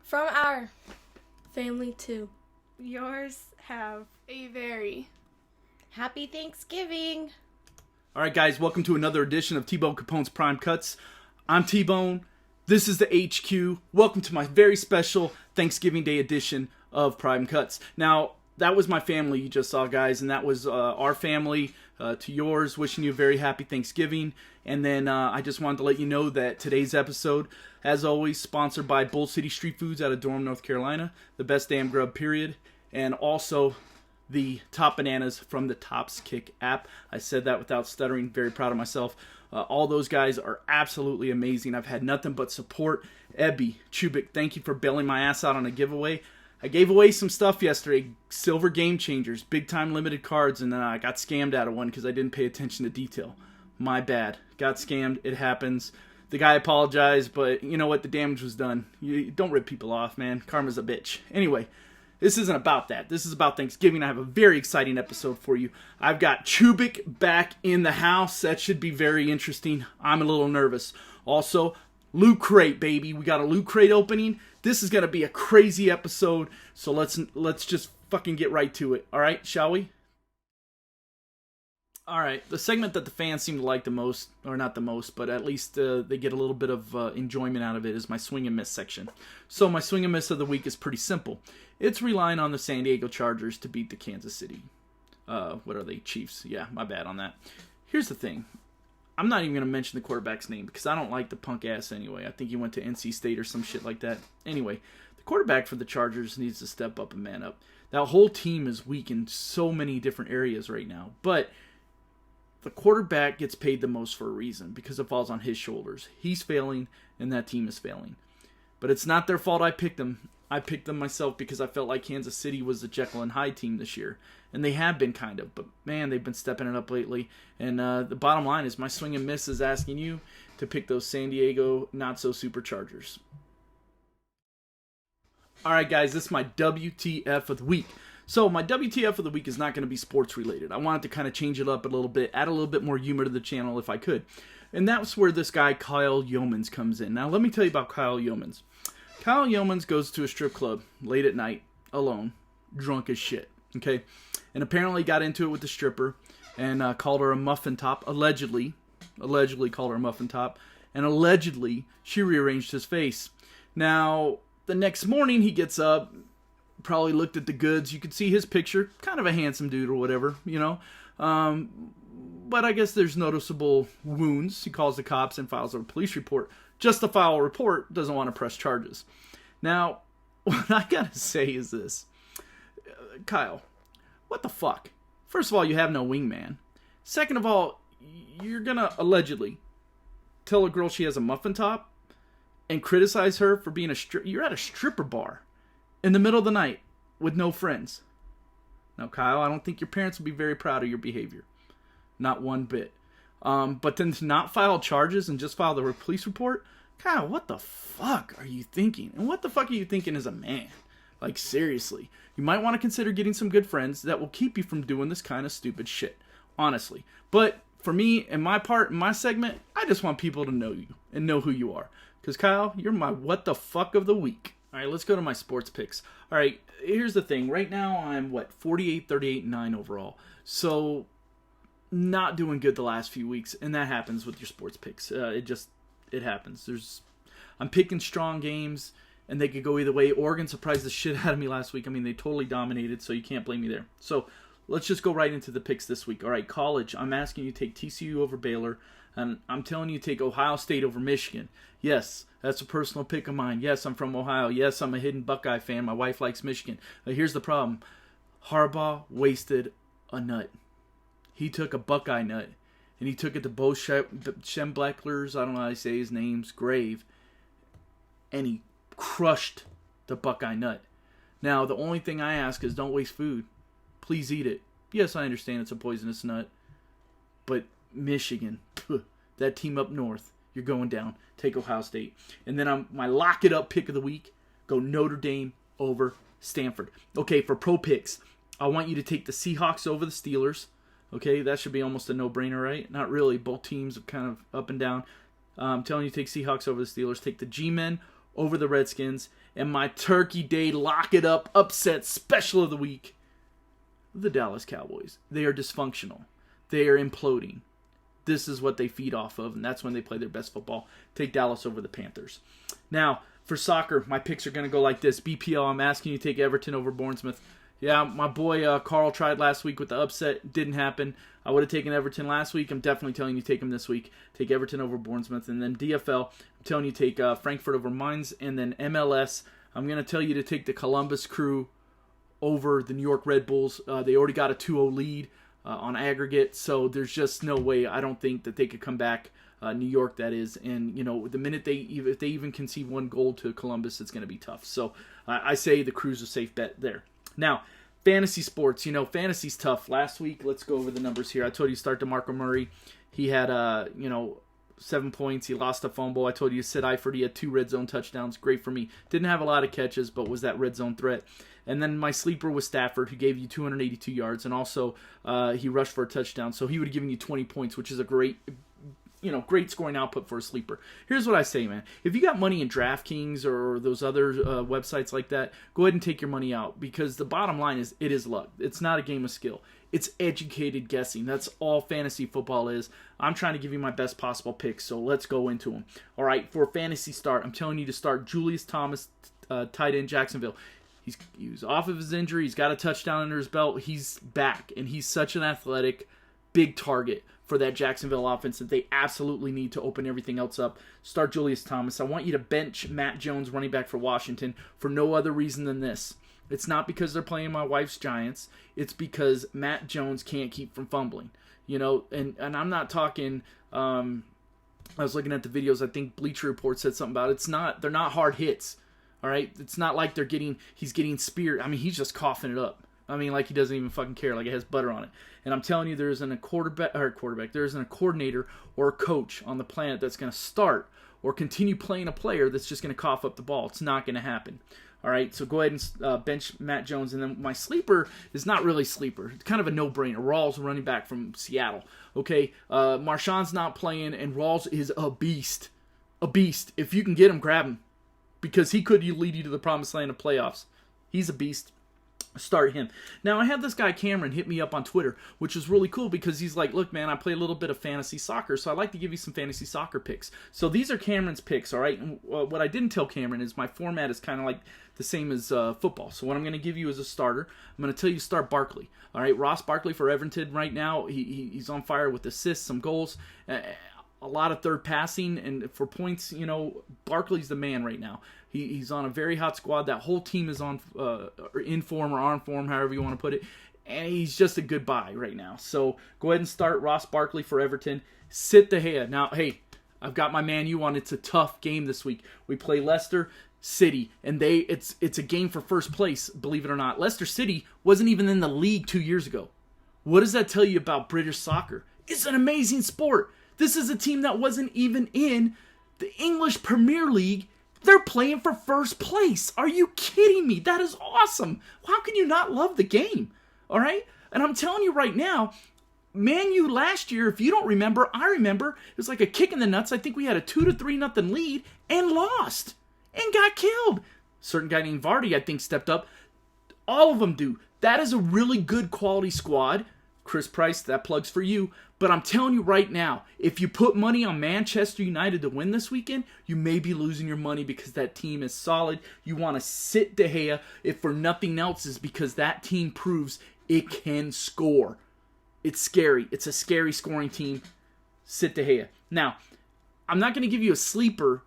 From our family too. Yours have a very happy Thanksgiving. All right, guys, welcome to another edition of T-Bone Capone's Prime Cuts. I'm T-Bone. This is the HQ. Welcome to my very special Thanksgiving Day edition of Prime Cuts. Now, that was my family you just saw, guys, and that was our family to yours. Wishing you a very happy Thanksgiving. And then I just wanted to let you know that today's episode, as always, sponsored by Bull City Street Foods out of Durham, North Carolina. The best damn grub, period. And also the top bananas from the Tops Kick app. I said that without stuttering. Very proud of myself. All those guys are absolutely amazing. I've had nothing but support. Ebby, Chubick, thank you for bailing my ass out on a giveaway. I gave away some stuff yesterday. Silver Game Changers, big time limited cards, and then I got scammed out of one because I didn't pay attention to detail. My bad. Got scammed. It happens. The guy apologized, but you know what? The damage was done. You don't rip people off, man. Karma's a bitch. Anyway, this isn't about that. This is about Thanksgiving. I have a very exciting episode for you. I've got Chubick back in the house. That should be very interesting. I'm a little nervous. Also, Loot Crate, baby. We got a Loot Crate opening. This is going to be a crazy episode. So let's just fucking get right to it. All right, shall we? All right, the segment that the fans seem to like the most, or not the most, but at least they get a little bit of enjoyment out of it, is my swing and miss section. So my swing and miss of the week is pretty simple. It's relying on the San Diego Chargers to beat the Kansas City. What are they? Chiefs. Yeah, my bad on that. Here's the thing. I'm not even going to mention the quarterback's name because I don't like the punk ass anyway. I think he went to NC State or some shit like that. Anyway, the quarterback for the Chargers needs to step up and man up. That whole team is weak in so many different areas right now. But the quarterback gets paid the most for a reason because it falls on his shoulders. He's failing and that team is failing. But it's not their fault I picked them. I picked them myself because I felt like Kansas City was the Jekyll and Hyde team this year. And they have been kind of. But, man, they've been stepping it up lately. And the bottom line is my swing and miss is asking you to pick those San Diego not-so-superchargers. All right, guys, this is my WTF of the week. So my WTF of the week is not going to be sports related. I wanted to kind of change it up a little bit, add a little bit more humor to the channel if I could. And that's where this guy, Kyle Yeomans, comes in. Now, let me tell you about Kyle Yeomans. Kyle Yeomans goes to a strip club late at night, alone, drunk as shit, okay? And apparently got into it with the stripper and called her a muffin top, allegedly called her a muffin top, and allegedly she rearranged his face. Now, the next morning he gets up, probably looked at the goods. You could see his picture, kind of a handsome dude or whatever, you know. But I guess there's noticeable wounds. He calls the cops and files a police report. Just to file a report, doesn't want to press charges. Now, what I gotta say is this. Kyle, what the fuck? First of all, you have no wingman. Second of all, you're gonna allegedly tell a girl she has a muffin top and criticize her for being you're at a stripper bar in the middle of the night with no friends. Now, Kyle, I don't think your parents will be very proud of your behavior. Not one bit. But then to not file charges and just file the police report? Kyle, what the fuck are you thinking? And what the fuck are you thinking as a man? Like, seriously. You might want to consider getting some good friends that will keep you from doing this kind of stupid shit. Honestly. But for me, and my part, in my segment, I just want people to know you and know who you are. Because, Kyle, you're my what the fuck of the week. All right, let's go to my sports picks. All right, here's the thing. Right now, I'm, 48, 38, 9 overall. So, not doing good the last few weeks, and that happens with your sports picks. It happens. I'm picking strong games, and they could go either way. Oregon surprised the shit out of me last week. I mean, they totally dominated, so you can't blame me there. So, let's just go right into the picks this week. All right, college, I'm asking you to take TCU over Baylor, and I'm telling you to take Ohio State over Michigan. Yes, that's a personal pick of mine. Yes, I'm from Ohio. Yes, I'm a hidden Buckeye fan. My wife likes Michigan. Here's the problem. Harbaugh wasted a nut. He took a Buckeye nut, and he took it to Bo Schembechler's, I don't know how to say his name's, grave, and he crushed the Buckeye nut. Now, the only thing I ask is don't waste food. Please eat it. Yes, I understand it's a poisonous nut, but Michigan, that team up north, you're going down. Take Ohio State. And then my lock it up pick of the week, go Notre Dame over Stanford. Okay, for pro picks, I want you to take the Seahawks over the Steelers. Okay, that should be almost a no-brainer, right? Not really. Both teams are kind of up and down. I'm telling you, take Seahawks over the Steelers. Take the G-Men over the Redskins. And my Turkey Day lock it up upset special of the week, the Dallas Cowboys. They are dysfunctional. They are imploding. This is what they feed off of, and that's when they play their best football. Take Dallas over the Panthers. Now, for soccer, my picks are going to go like this. BPL, I'm asking you to take Everton over Bournemouth. Yeah, my boy Carl tried last week with the upset. Didn't happen. I would have taken Everton last week. I'm definitely telling you to take him this week. Take Everton over Bournemouth. And then DFL, I'm telling you to take Frankfurt over Mainz. And then MLS, I'm going to tell you to take the Columbus Crew over the New York Red Bulls. They already got a 2-0 lead on aggregate, so there's just no way. I don't think that they could come back. New York, that is, and the minute if they even concede one goal to Columbus, it's going to be tough. So I say the Crew's a safe bet there. Now, fantasy sports. Fantasy's tough. Last week, let's go over the numbers here. I told you to start DeMarco Murray. He had 7 points. He lost a fumble. I told you to sit Eifert. He had 2 red zone touchdowns. Great for me. Didn't have a lot of catches, but was that red zone threat. And then my sleeper was Stafford, who gave you 282 yards, and also he rushed for a touchdown. So he would have given you 20 points, which is a great scoring output for a sleeper. Here's what I say, man. If you got money in DraftKings or those other websites like that, go ahead and take your money out, because the bottom line is it is luck. It's not a game of skill. It's educated guessing. That's all fantasy football is. I'm trying to give you my best possible picks, so let's go into them. All right, for a fantasy start, I'm telling you to start Julius Thomas, tight end, Jacksonville. He was off of his injury. He's got a touchdown under his belt. He's back, and he's such an athletic, big target for that Jacksonville offense that they absolutely need to open everything else up. Start Julius Thomas. I want you to bench Matt Jones, running back for Washington, for no other reason than this. It's not because they're playing my wife's Giants. It's because Matt Jones can't keep from fumbling. And I'm not talking... I was looking at the videos. I think Bleacher Report said something about they're not hard hits. All right, it's not like he's getting speared. I mean, he's just coughing it up. I mean, like he doesn't even fucking care, like it has butter on it. And I'm telling you, there isn't a coordinator or a coach on the planet that's going to start or continue playing a player that's just going to cough up the ball. It's not going to happen. All right, so go ahead and bench Matt Jones. And then my sleeper is not really sleeper. It's kind of a no-brainer. Rawls, running back from Seattle. Okay, Marshawn's not playing, and Rawls is a beast. A beast. If you can get him, grab him, because he could lead you to the promised land of playoffs. He's a beast. Start him. Now, I had this guy Cameron hit me up on Twitter, which was really cool, because he's like, look, man, I play a little bit of fantasy soccer, so I'd like to give you some fantasy soccer picks. So these are Cameron's picks, all right? And what I didn't tell Cameron is my format is kind of like the same as football. So what I'm going to give you is a starter. I'm going to tell you to start Barkley. All right, Ross Barkley for Everton right now. He's on fire with assists, some goals, a lot of third passing, and for points, Barkley's the man right now. He's on a very hot squad. That whole team is on in form or on form, however you want to put it. And he's just a good buy right now. So go ahead and start Ross Barkley for Everton. Sit De Gea. Now, hey, I've got my Man U on. It's a tough game this week. We play Leicester City, and it's a game for first place, believe it or not. Leicester City wasn't even in the league 2 years ago. What does that tell you about British soccer? It's an amazing sport. This is a team that wasn't even in the English Premier League. They're playing for first place. Are you kidding me? That is awesome. How can you not love the game? All right? And I'm telling you right now, Man U last year, if you don't remember, I remember, it was like a kick in the nuts. I think we had a 2-3-0 lead and lost and got killed. Certain guy named Vardy, I think, stepped up. All of them do. That is a really good quality squad. Chris Price, that plug's for you. But I'm telling you right now, if you put money on Manchester United to win this weekend, you may be losing your money, because that team is solid. You want to sit De Gea, if for nothing else, is because that team proves it can score. It's scary. It's a scary scoring team. Sit De Gea. Now, I'm not going to give you a sleeper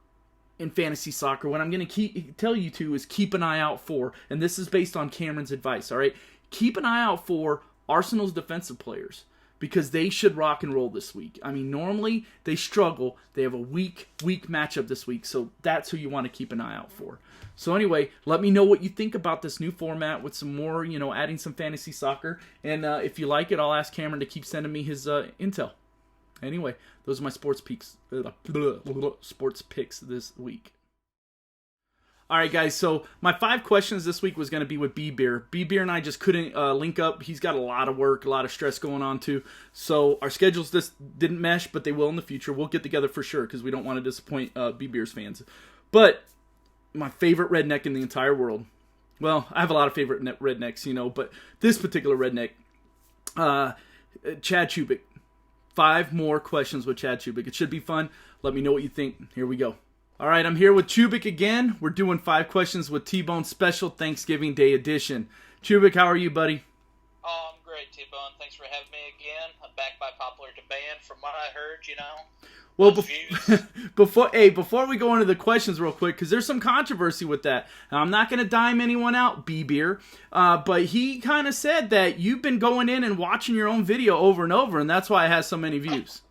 in fantasy soccer. What I'm going to tell you to is keep an eye out for, and this is based on Cameron's advice, all right? Keep an eye out for Arsenal's defensive players, because they should rock and roll this week. I mean, normally they struggle. They have a weak matchup this week, so that's who you want to keep an eye out for. So anyway, let me know what you think about this new format with some more, adding some fantasy soccer. And if you like it, I'll ask Cameron to keep sending me his intel. Anyway, those are my sports picks this week. All right, guys, so my 5 questions this week was going to be with B-Beer. B-Beer and I just couldn't link up. He's got a lot of work, a lot of stress going on, too. So our schedules just didn't mesh, but they will in the future. We'll get together for sure, because we don't want to disappoint B-Beer's fans. But my favorite redneck in the entire world. Well, I have a lot of favorite rednecks, you know, but this particular redneck, Chad Chubick. 5 more questions with Chad Chubick. It should be fun. Let me know what you think. Here we go. All right, I'm here with Chubick again. We're doing 5 questions with T-Bone special Thanksgiving Day edition. Chubick, how are you, buddy? Oh, I'm great, T-Bone. Thanks for having me again. I'm back by popular demand from what I heard, you know. Well, before we go into the questions real quick, because there's some controversy with that. Now, I'm not going to dime anyone out, B-Beer, but he kind of said that you've been going in and watching your own video over and over, and that's why it has so many views.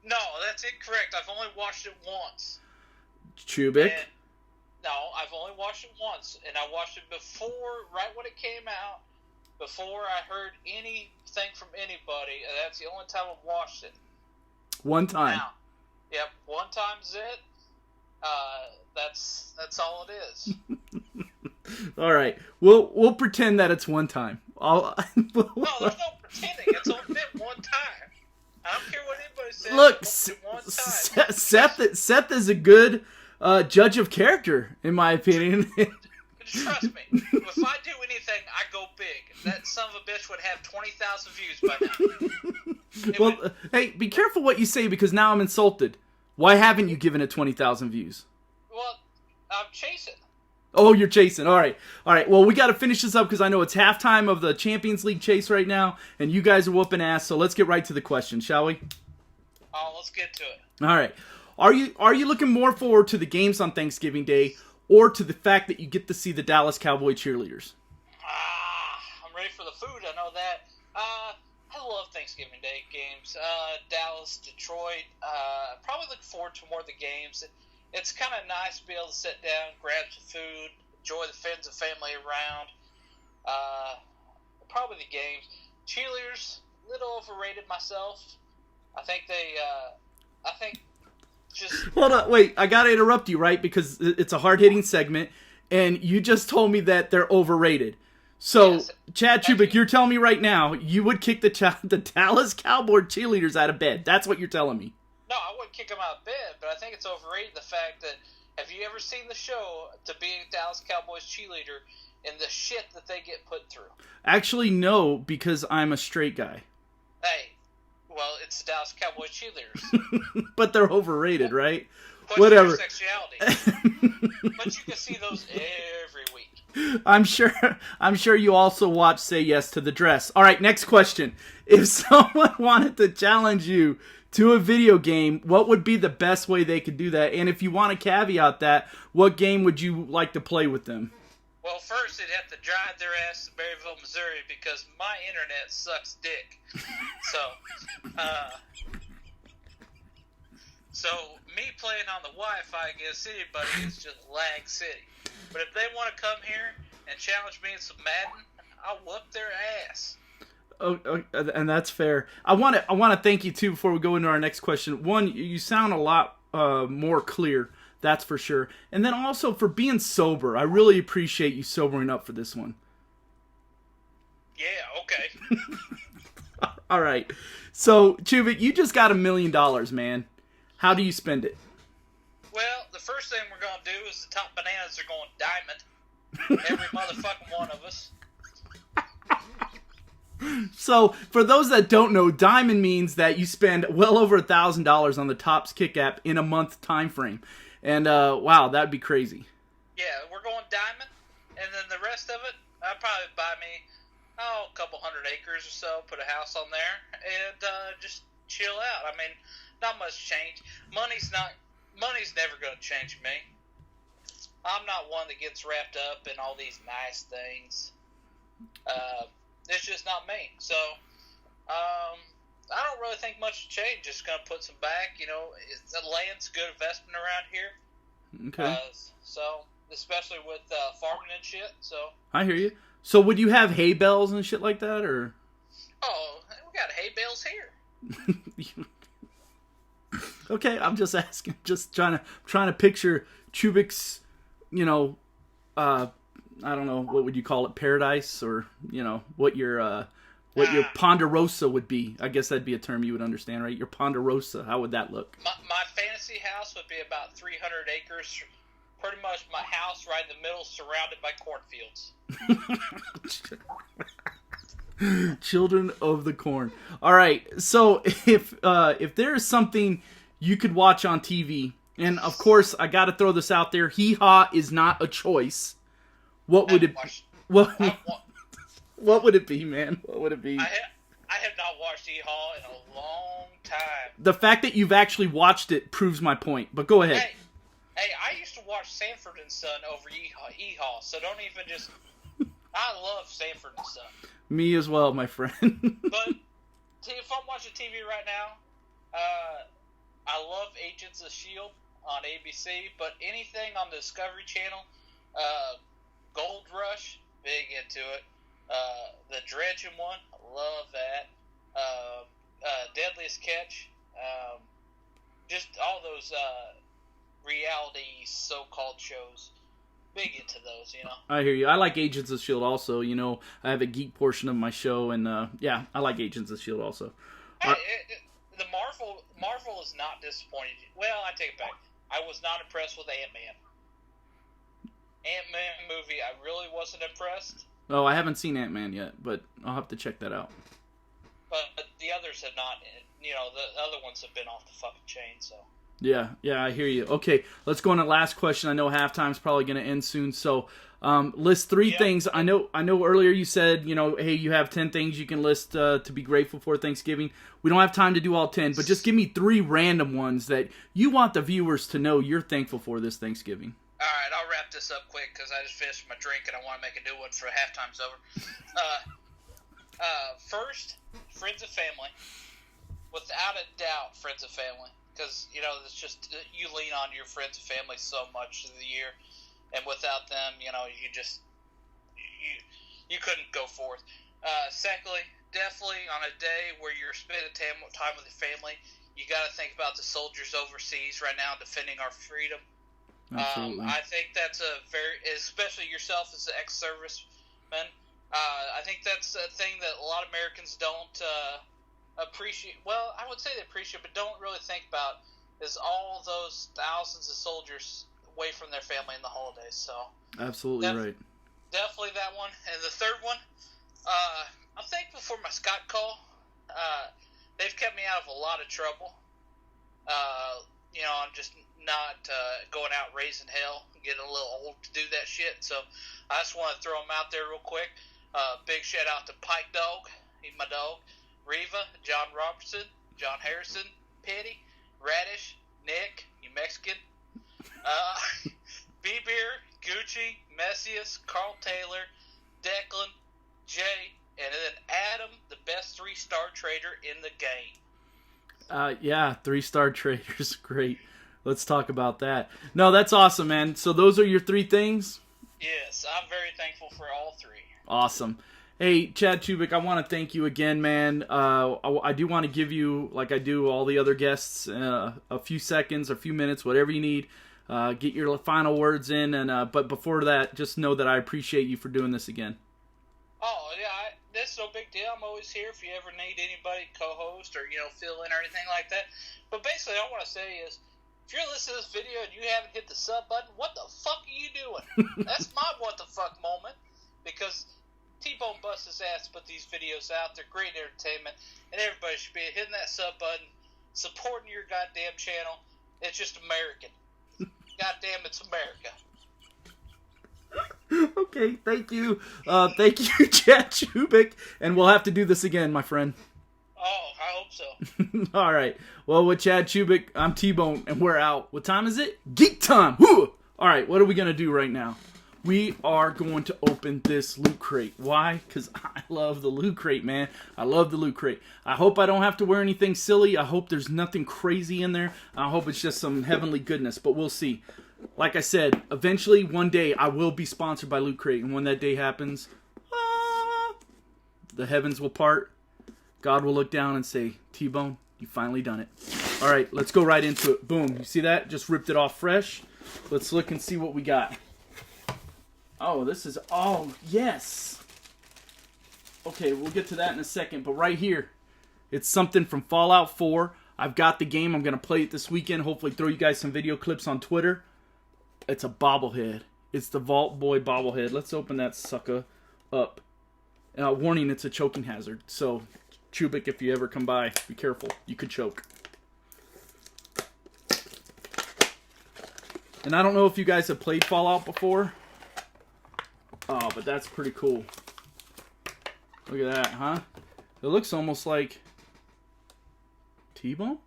No, that's incorrect. I've only watched it once. Chubick? No, I've only watched it once, and I watched it before, right when it came out, before I heard anything from anybody, and that's the only time I've watched it. One time. Now, yep, one time's it. That's all it is. All right, we'll pretend that it's one time. No, there's no pretending. It's only been one time. I don't care what anybody says. Look, It's only one time. Seth is a good judge of character, in my opinion. Trust me, if I do anything, I go big. That son of a bitch would have 20,000 views by now. Well, hey, be careful what you say, because now I'm insulted. Why haven't you given it 20,000 views? Well, I'm chasing. Oh, you're chasing. All right. Well, we got to finish this up because I know it's halftime of the Champions League chase right now, and you guys are whooping ass. So let's get right to the question, shall we? Oh, let's get to it. All right. Are you looking more forward to the games on Thanksgiving Day, or to the fact that you get to see the Dallas Cowboy cheerleaders? I'm ready for the food. I know that. I love Thanksgiving Day games. Dallas, Detroit. Probably look forward to more of the games. It's kind of nice to be able to sit down, grab some food, enjoy the friends and family around. Probably the games. Cheerleaders, a little overrated myself. I think just... Hold on, wait, I gotta interrupt you, right? Because it's a hard-hitting segment, and you just told me that they're overrated. So, Yes. Chad Chubick, you're telling me right now you would kick the Dallas Cowboy cheerleaders out of bed. That's what you're telling me. No, I wouldn't kick them out of bed, but I think it's overrated the fact that, have you ever seen the show to be a Dallas Cowboys cheerleader and the shit that they get put through? Actually, no, because I'm a straight guy. Hey, well, it's the Dallas Cowboys cheerleaders. But they're overrated, right? Question Whatever. your sexuality. But you can see those every week. I'm sure you also watch Say Yes to the Dress. All right, next question. If someone wanted to challenge you to a video game, what would be the best way they could do that? And if you want to caveat that, what game would you like to play with them? Well, first they'd have to drive their ass to Berryville, Missouri, because my internet sucks dick. So me playing on the Wi-Fi against anybody is just lag city. But if they want to come here and challenge me in some Madden, I'll whoop their ass. Oh, and that's fair. I want to thank you too before we go into our next question. One, you sound a lot more clear. That's for sure. And then also for being sober. I really appreciate you sobering up for this one. Yeah, okay. All right. So, Chubick, you just got $1 million, man. How do you spend it? Well, the first thing we're going to do is the top bananas are going diamond. Every motherfucking one of us. So, for those that don't know, diamond means that you spend well over $1,000 on the Topps Kick app in a month time frame. And, wow, that'd be crazy. Yeah, we're going diamond, and then the rest of it, I'd probably buy me, a couple 100 acres or so, put a house on there, and just chill out. I mean, not much change. Money's never going to change me. I'm not one that gets wrapped up in all these nice things. It's just not me. So, I don't really think much will change. Just going to put some back. You know, the land's a good investment around here. Okay. So, especially with farming and shit. So. I hear you. So, would you have hay bales and shit like that, or? Oh, we got hay bales here. Okay, I'm just asking. Just trying to picture Chubick's, I don't know, what would you call it, paradise, or what your ponderosa would be. I guess that'd be a term you would understand, right? Your ponderosa. How would that look? My fantasy house would be about 300 acres pretty much my house right in the middle, surrounded by cornfields. Children of the Corn. All right. So if there is something you could watch on TV, and of course I got to throw this out there, Hee Haw is not a choice. What would it? What would it be, man? What would it be? I have not watched Hee Haw in a long time. The fact that you've actually watched it proves my point. But go ahead. Hey, I used to watch Sanford and Son over Hee Haw, so don't even just. I love Sanford and Son. Me as well, my friend. But if I'm watching TV right now, I love Agents of S.H.I.E.L.D. on ABC, but anything on the Discovery Channel, Gold Rush, big into it. The Dredging one, love that. Deadliest Catch, just all those reality so-called shows. Big into those, you know. I hear you. I like Agents of S.H.I.E.L.D. also. You know, I have a geek portion of my show, and yeah, I like Agents of S.H.I.E.L.D. also. Hey, the Marvel is not disappointed. Well, I take it back. I was not impressed with Ant-Man. Ant-Man movie, I really wasn't impressed. Oh, I haven't seen Ant-Man yet, but I'll have to check that out. But the others have not. You know, the other ones have been off the fucking chain, so. Yeah, I hear you. Okay, let's go on to the last question. I know halftime's probably going to end soon, so list 3 things. I know earlier you said, you know, hey, you have 10 things you can list to be grateful for Thanksgiving. We don't have time to do all 10, but just give me 3 random ones that you want the viewers to know you're thankful for this Thanksgiving. All right, I'll wrap this up quick because I just finished my drink and I want to make a new one for halftime's over. First, friends and family. Without a doubt, friends and family. Because, you know, it's just, you lean on your friends and family so much through the year. And without them, you know, you just, you couldn't go forth. Secondly, definitely on a day where you're spending time with your family, you got to think about the soldiers overseas right now defending our freedom. Absolutely. I think that's a very, especially yourself as an ex-serviceman, I think that's a thing that a lot of Americans don't appreciate. Well, I would say they appreciate, but don't really think about is all those thousands of soldiers away from their family in the holidays. So absolutely right. Definitely that one. And the third one, I'm thankful for my Scott call. They've kept me out of a lot of trouble. You know, I'm just not going out raising hell, getting a little old to do that shit. So I just want to throw them out there real quick. Big shout out to Pike Dog. He's my dog. Riva, John Robertson, John Harrison, Petty, Radish, Nick, you Mexican, B-Beer, Gucci, Messias, Carl Taylor, Declan, Jay, and then Adam, the best 3-star trader in the game. Yeah, 3-star traders, great. Let's talk about that. No, that's awesome, man. So those are your 3 things? Yes, I'm very thankful for all 3. Awesome. Hey, Chad Chubick, I want to thank you again, man. I do want to give you, like I do all the other guests, a few seconds, a few minutes, whatever you need. Get your final words in, and but before that, just know that I appreciate you for doing this again. Oh, yeah, that's no big deal. I'm always here if you ever need anybody to co-host or, you know, fill in or anything like that. But basically, all I want to say is, if you're listening to this video and you haven't hit the sub button, what the fuck are you doing? That's my what the fuck moment, because T-Bone busts his ass to put these videos out. They're great entertainment, and everybody should be hitting that sub button, supporting your goddamn channel. It's just American. Goddamn, it's America. Okay, thank you. Thank you, Chad Chubick, and we'll have to do this again, my friend. Oh, I hope so. All right. Well, with Chad Chubick, I'm T-Bone, and we're out. What time is it? Geek time! Woo! All right, what are we going to do right now? We are going to open this loot crate. Why? Because I love the loot crate, man. I love the loot crate. I hope I don't have to wear anything silly. I hope there's nothing crazy in there. I hope it's just some heavenly goodness, but we'll see. Like I said, eventually, one day, I will be sponsored by Loot Crate, and when that day happens, the heavens will part. God will look down and say, T-Bone, you finally done it. All right, let's go right into it. Boom. You see that? Just ripped it off fresh. Let's look and see what we got. Oh, this is... Oh, yes. Okay, we'll get to that in a second. But right here, it's something from Fallout 4. I've got the game. I'm going to play it this weekend. Hopefully throw you guys some video clips on Twitter. it's a bobblehead. It's the Vault Boy bobblehead. Let's open that sucker up. Warning, it's a choking hazard. So, Chubick, if you ever come by, be careful. You could choke. And I don't know if you guys have played Fallout before. Oh, but that's pretty cool. Look at that, huh? It looks almost like T-Bone?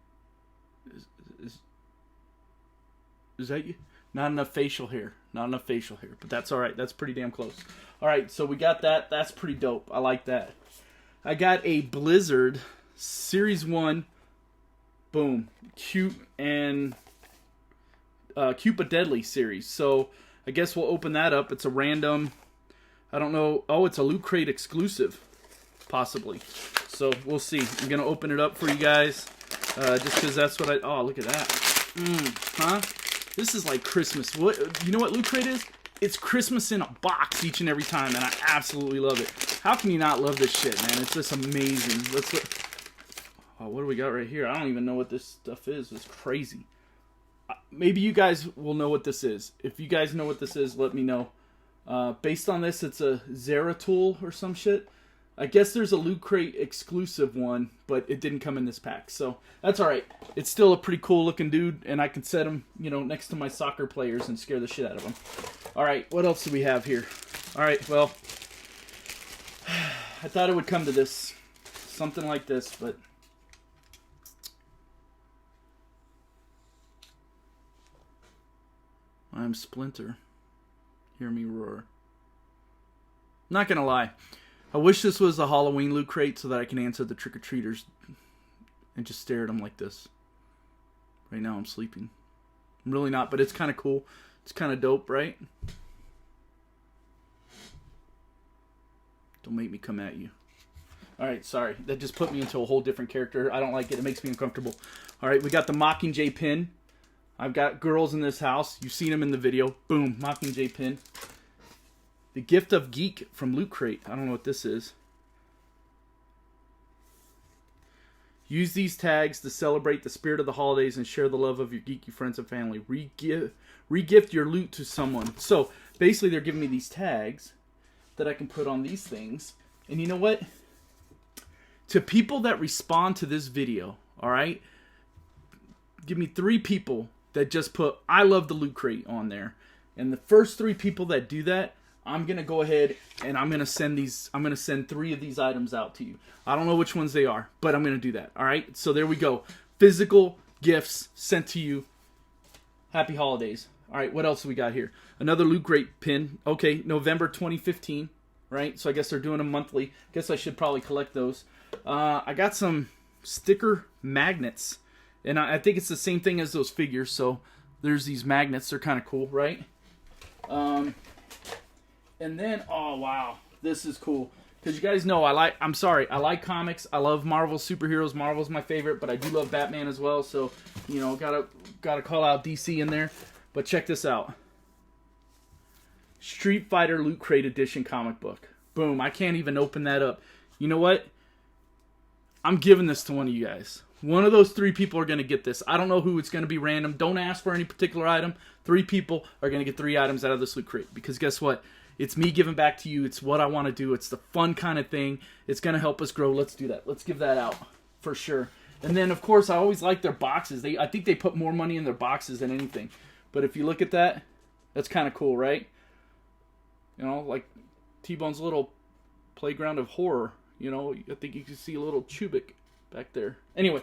Is that you? Not enough facial hair. Not enough facial hair. But that's alright. That's pretty damn close. Alright, so we got that. That's pretty dope. I like that. I got a Blizzard Series 1. Boom. Cute and... Cute but Deadly series. So, I guess we'll open that up. It's a random... I don't know. Oh, it's a Loot Crate exclusive. Possibly. So, we'll see. I'm going to open it up for you guys. Just because that's what I... Oh, look at that. Huh? This is like Christmas. What? You know what Loot Crate is? It's Christmas in a box each and every time, and I absolutely love it. How can you not love this shit, man? It's just amazing. Let's look. Oh, what do we got right here? I don't even know what this stuff is. It's crazy. Maybe you guys will know what this is. If you guys know what this is, let me know. Based on this, it's a Zeratul or some shit. I guess there's a Loot Crate exclusive one, but it didn't come in this pack. So, that's alright. It's still a pretty cool looking dude, and I can set him, you know, next to my soccer players and scare the shit out of them. Alright, what else do we have here? Alright, well, I thought it would come to this. Something like this, but... I'm Splinter. Hear me roar. Not gonna lie. I wish this was a Halloween Loot Crate so that I can answer the trick-or-treaters and just stare at them like this. Right now I'm sleeping. I'm really not, but it's kind of cool. It's kind of dope, right? Don't make me come at you. Alright, sorry. That just put me into a whole different character. I don't like it. It makes me uncomfortable. Alright, we got the Mockingjay pin. I've got girls in this house. You've seen them in the video. Boom, Mockingjay pin. The Gift of Geek from Loot Crate. I don't know what this is. Use these tags to celebrate the spirit of the holidays and share the love of your geeky friends and family. Re-gift your loot to someone. So, basically they're giving me these tags that I can put on these things. And you know what? To people that respond to this video, alright? Give me 3 people that just put, I love the Loot Crate on there. And the first 3 people that do that, I'm going to go ahead and I'm going to send 3 of these items out to you. I don't know which ones they are, but I'm going to do that. All right. So there we go. Physical gifts sent to you. Happy holidays. All right. What else do we got here? Another Loot Crate pin. Okay. November 2015. Right. So I guess they're doing them monthly. Guess I should probably collect those. I got some sticker magnets and I think it's the same thing as those figures. So there's these magnets. They're kind of cool. Right. And then, oh wow, this is cool. Because you guys know I like comics. I love Marvel superheroes. Marvel's my favorite, but I do love Batman as well. So, you know, gotta call out DC in there. But check this out. Street Fighter Loot Crate Edition comic book. Boom, I can't even open that up. You know what? I'm giving this to one of you guys. One of those 3 people are going to get this. I don't know who. It's going to be random. Don't ask for any particular item. 3 people are going to get 3 items out of this Loot Crate. Because guess what? It's me giving back to you. It's what I want to do. It's the fun kind of thing. It's going to help us grow. Let's do that. Let's give that out for sure. And then, of course, I always like their boxes. I think they put more money in their boxes than anything. But if you look at that, that's kind of cool, right? You know, like T-Bone's little playground of horror. You know, I think you can see a little Chubick back there. Anyway,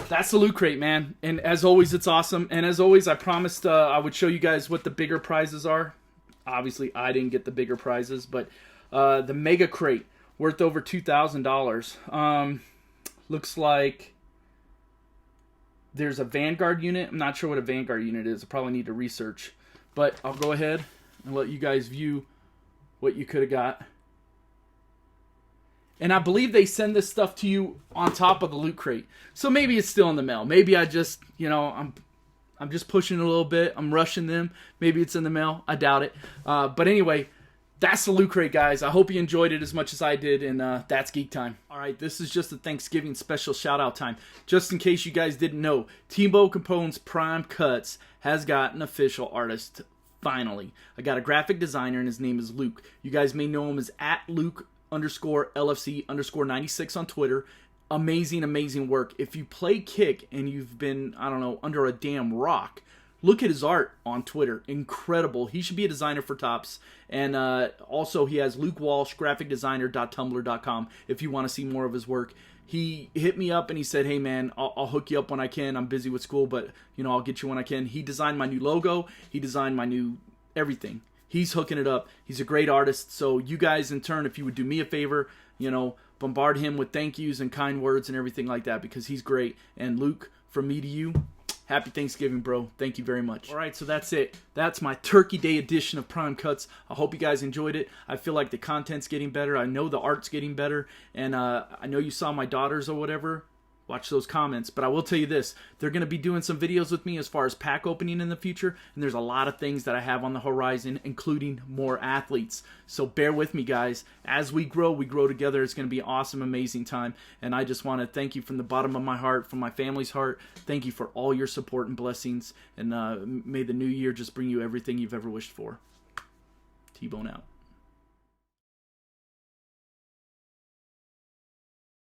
that's the Loot Crate, man. And as always, it's awesome. And as always, I promised I would show you guys what the bigger prizes are. Obviously, I didn't get the bigger prizes, but the Mega Crate, worth over $2,000. Looks like there's a Vanguard unit. I'm not sure what a Vanguard unit is. I probably need to research. But I'll go ahead and let you guys view what you could have got. And I believe they send this stuff to you on top of the Loot Crate. So maybe it's still in the mail. Maybe I just, you know, I'm just pushing a little bit. I'm rushing them. Maybe it's in the mail. I doubt it. But anyway, That's the Loot Crate, guys. I hope you enjoyed it as much as I did, and that's Geek Time. All right, this is just a Thanksgiving special shout-out time. Just in case you guys didn't know, Tebow Capone's Prime Cuts has got an official artist, finally. I got a graphic designer, and his name is Luke. You guys may know him as @Luke_LFC_96 on Twitter. Amazing, amazing work. If you play Kick and you've been, I don't know, under a damn rock, look at his art on Twitter. Incredible. He should be a designer for Topps. And also he has Luke Walsh, graphicdesigner.tumblr.com if you want to see more of his work. He hit me up and he said, hey man, I'll hook you up when I can. I'm busy with school, but you know, I'll get you when I can. He designed my new logo. He designed my new everything. He's hooking it up. He's a great artist. So you guys in turn, if you would do me a favor, you know, bombard him with thank yous and kind words and everything like that, because he's great. And Luke, from me to you, happy Thanksgiving, bro. Thank you very much. All right, so that's it. That's my Turkey Day edition of Prime Cuts. I hope you guys enjoyed it. I feel like the content's getting better. I know the art's getting better. And I know you saw my daughters or whatever. Watch those comments. But I will tell you this. They're going to be doing some videos with me as far as pack opening in the future. And there's a lot of things that I have on the horizon, including more athletes. So bear with me, guys. As we grow together. It's going to be an awesome, amazing time. And I just want to thank you from the bottom of my heart, from my family's heart. Thank you for all your support and blessings. And may the new year just bring you everything you've ever wished for. T-Bone out.